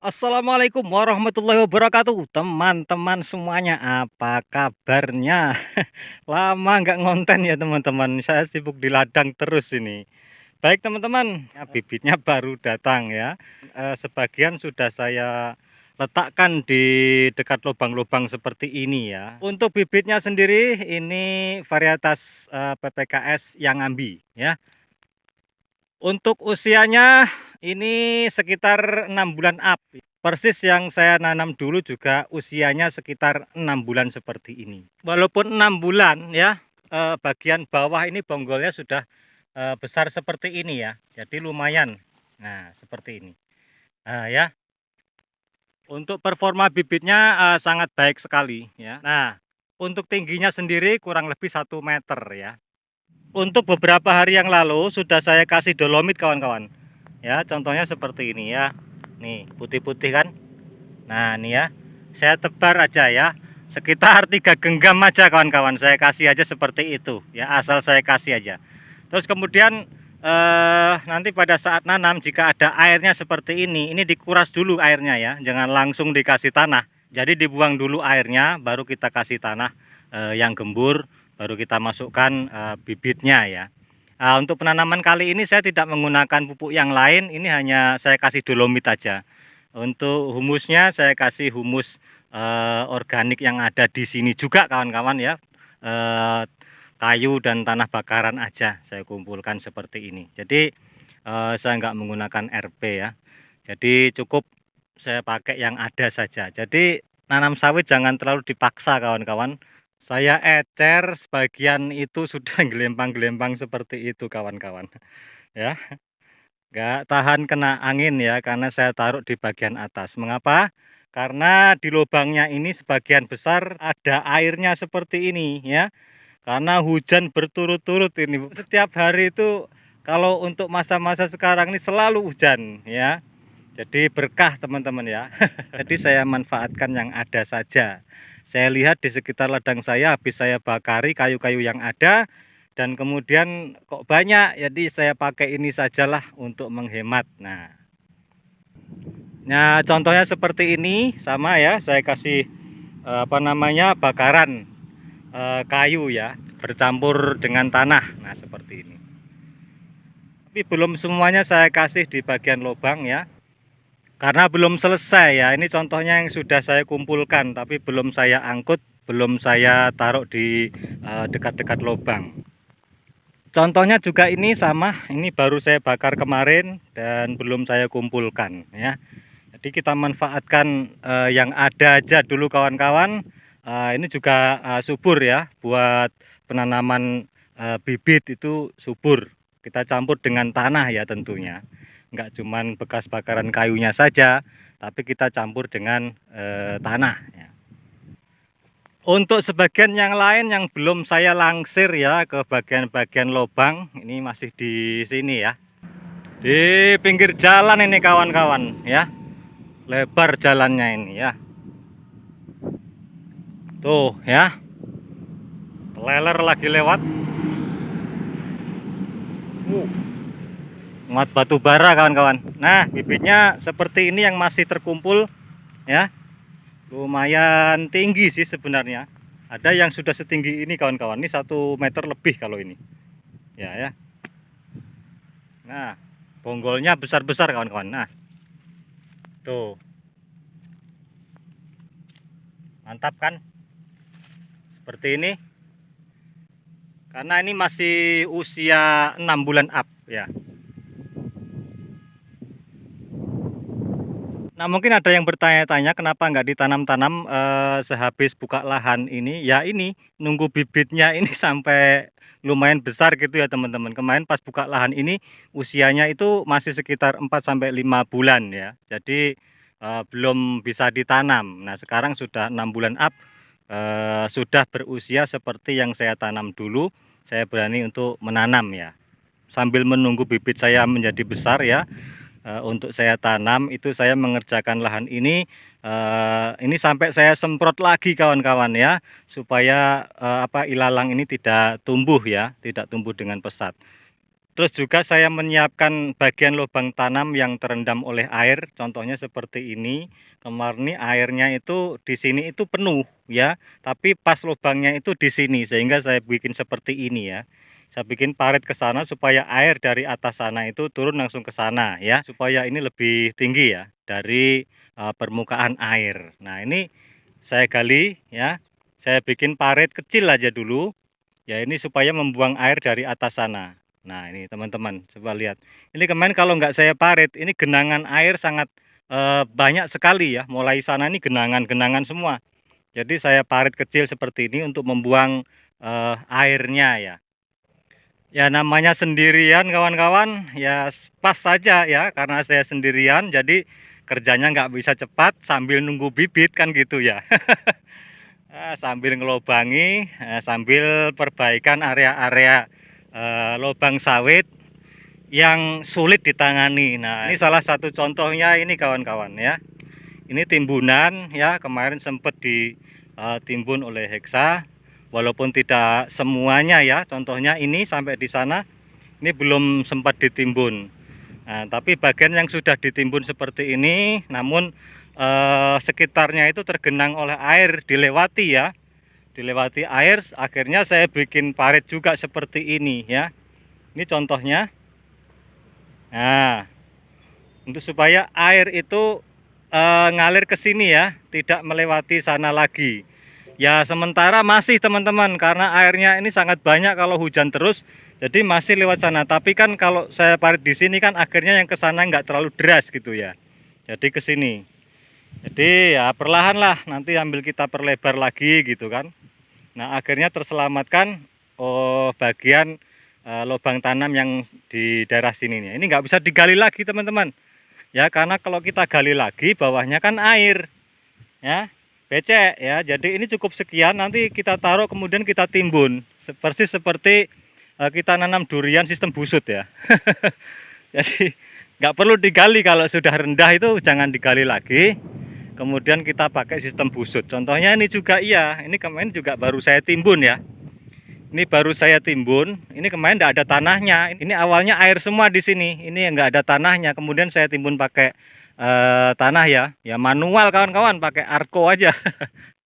Assalamualaikum warahmatullahi wabarakatuh, teman-teman semuanya. Apa kabarnya? Lama nggak ngonten ya teman-teman. Saya sibuk di ladang terus ini. Baik teman-teman, ya, bibitnya baru datang ya. Sebagian sudah saya letakkan di dekat lubang-lubang seperti ini ya. Untuk bibitnya sendiri ini varietas PPKS yang ambi ya. Untuk usianya ini sekitar 6 bulan up. Persis yang saya nanam dulu juga usianya sekitar 6 bulan seperti ini. Walaupun 6 bulan ya, bagian bawah ini bonggolnya sudah besar seperti ini ya. Jadi lumayan. Nah, seperti ini. Ya. Untuk performa bibitnya sangat baik sekali ya. Nah, untuk tingginya sendiri kurang lebih 1 meter ya. Untuk beberapa hari yang lalu sudah saya kasih dolomit kawan-kawan. Ya, contohnya seperti ini ya. Nih, putih-putih kan? Nah, ini ya. Saya tebar aja ya. Sekitar 3 genggam aja kawan-kawan. Saya kasih aja seperti itu ya, asal saya kasih aja. Terus kemudian nanti pada saat nanam jika ada airnya seperti ini dikuras dulu airnya ya. Jangan langsung dikasih tanah. Jadi dibuang dulu airnya baru kita kasih tanah yang gembur, baru kita masukkan bibitnya ya. Untuk penanaman kali ini saya tidak menggunakan pupuk yang lain, ini hanya saya kasih dolomit aja. Untuk humusnya saya kasih humus organik yang ada di sini juga kawan-kawan ya. Kayu dan tanah bakaran aja saya kumpulkan seperti ini. Jadi saya nggak menggunakan RP ya. Jadi cukup saya pakai yang ada saja. Jadi nanam sawit jangan terlalu dipaksa kawan-kawan. Saya ecer sebagian itu sudah gelembang-gelembang seperti itu kawan-kawan ya. Nggak tahan kena angin ya karena saya taruh di bagian atas. Mengapa? Karena di lubangnya ini sebagian besar ada airnya seperti ini ya. Karena hujan berturut-turut ini. Setiap hari itu kalau untuk masa-masa sekarang ini selalu hujan ya. Jadi berkah teman-teman ya. Jadi saya manfaatkan yang ada saja. Saya lihat di sekitar ladang saya habis saya bakari kayu-kayu yang ada dan kemudian kok banyak, jadi saya pakai ini sajalah untuk menghemat. Nah, contohnya seperti ini sama ya, saya kasih bakaran kayu ya, bercampur dengan tanah. Nah, seperti ini. Tapi belum semuanya saya kasih di bagian lubang ya. Karena belum selesai ya, ini contohnya yang sudah saya kumpulkan tapi belum saya angkut, belum saya taruh di dekat-dekat lubang. Contohnya juga ini sama, ini baru saya bakar kemarin dan belum saya kumpulkan ya. Jadi kita manfaatkan yang ada aja dulu kawan-kawan. Ini juga subur ya, buat penanaman bibit itu subur. Kita campur dengan tanah ya tentunya. Enggak cuman bekas bakaran kayunya saja, tapi kita campur dengan tanah ya. Untuk sebagian yang lain yang belum saya langsir ya ke bagian-bagian lubang, ini masih di sini ya. Di pinggir jalan ini kawan-kawan ya. Lebar jalannya ini ya. Tuh ya. Leler lagi lewat. Muat batu bara kawan-kawan. Nah, bibitnya seperti ini yang masih terkumpul ya. Lumayan tinggi sih sebenarnya. Ada yang sudah setinggi ini kawan-kawan. Ini 1 meter lebih kalau ini. Ya. Nah, bonggolnya besar-besar kawan-kawan. Nah. Tuh. Mantap kan? Seperti ini. Karena ini masih usia 6 bulan up ya. Nah, mungkin ada yang bertanya-tanya kenapa nggak ditanam-tanam sehabis buka lahan ini. Ya ini nunggu bibitnya ini sampai lumayan besar gitu ya teman-teman. Kemarin pas buka lahan ini usianya itu masih sekitar 4 sampai 5 bulan ya. Jadi belum bisa ditanam. Nah, sekarang sudah 6 bulan up, sudah berusia seperti yang saya tanam dulu. Saya berani untuk menanam ya. Sambil menunggu bibit saya menjadi besar ya. Untuk saya tanam itu saya mengerjakan lahan ini sampai saya semprot lagi kawan-kawan ya, supaya ilalang ini tidak tumbuh ya, tidak tumbuh dengan pesat. Terus juga saya menyiapkan bagian lubang tanam yang terendam oleh air, contohnya seperti ini. Kemarin ini airnya itu di sini itu penuh ya, tapi pas lubangnya itu di sini, sehingga saya bikin seperti ini ya. Saya bikin parit ke sana supaya air dari atas sana itu turun langsung ke sana ya, supaya ini lebih tinggi ya dari permukaan air. Nah, ini saya gali ya. Saya bikin parit kecil aja dulu. Ya, ini supaya membuang air dari atas sana. Nah, ini teman-teman, coba lihat. Ini kemarin kalau nggak saya parit, ini genangan air sangat banyak sekali ya. Mulai sana ini genangan-genangan semua. Jadi saya parit kecil seperti ini untuk membuang airnya ya. Ya namanya sendirian kawan-kawan, ya pas saja ya, karena saya sendirian, jadi kerjanya nggak bisa cepat sambil nunggu bibit kan gitu ya. Sambil ngelobangi, sambil perbaikan area-area lubang sawit yang sulit ditangani. Nah, ini salah satu contohnya ini kawan-kawan ya. Ini timbunan ya, kemarin sempat ditimbun oleh Hexa, walaupun tidak semuanya ya. Contohnya ini sampai di sana, ini belum sempat ditimbun. Nah, tapi bagian yang sudah ditimbun seperti ini, namun sekitarnya itu tergenang oleh air, dilewati ya. Dilewati air, akhirnya saya bikin parit juga seperti ini ya. Ini contohnya. Nah, untuk supaya air itu ngalir ke sini ya, tidak melewati sana lagi. Ya sementara masih teman-teman, karena airnya ini sangat banyak kalau hujan terus, jadi masih lewat sana. Tapi kan kalau saya parit di sini kan akhirnya yang ke sana nggak terlalu deras gitu ya. Jadi ke sini. Jadi ya perlahan lah, nanti ambil kita perlebar lagi gitu kan. Nah akhirnya terselamatkan bagian lubang tanam yang di daerah sini nih. Ini nggak bisa digali lagi teman-teman. Ya karena kalau kita gali lagi bawahnya kan air ya, becek ya. Jadi ini cukup sekian, nanti kita taruh kemudian kita timbun persis seperti kita nanam durian sistem busut ya. Jadi nggak perlu digali, kalau sudah rendah itu jangan digali lagi, kemudian kita pakai sistem busut. Contohnya ini juga iya, ini kemarin juga baru saya timbun ya. Ini baru saya timbun, ini kemarin tidak ada tanahnya. Ini awalnya air semua di sini, ini nggak ada tanahnya. Kemudian saya timbun pakai tanah ya, ya manual kawan-kawan, pakai arko aja.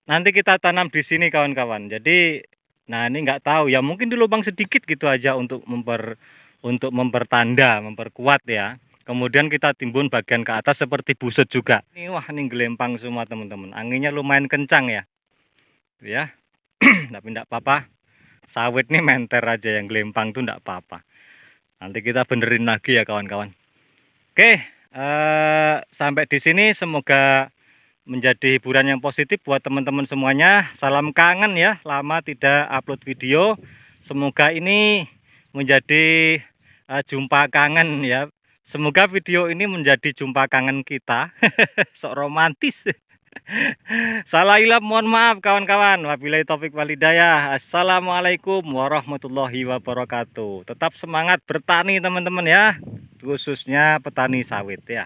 Nanti kita tanam di sini kawan-kawan. Jadi, nah ini nggak tahu ya, mungkin di lubang sedikit gitu aja untuk mempertanda, memperkuat ya. Kemudian kita timbun bagian ke atas seperti busut juga. Ini wah ini gelempang semua teman-teman. Anginnya lumayan kencang ya, ya. Tapi tidak apa-apa. Sawit nih menter aja, yang gelempang tuh enggak apa-apa. Nanti kita benerin lagi ya kawan-kawan. Oke, sampai di sini semoga menjadi hiburan yang positif buat teman-teman semuanya. Salam kangen ya, lama tidak upload video. Semoga ini menjadi jumpa kangen ya. Semoga video ini menjadi jumpa kangen kita. Sok romantis. Salah ilap, mohon maaf kawan-kawan. Wabillahi taufik walhidayah. Assalamualaikum warahmatullahi wabarakatuh. Tetap semangat bertani teman-teman ya, khususnya petani sawit ya.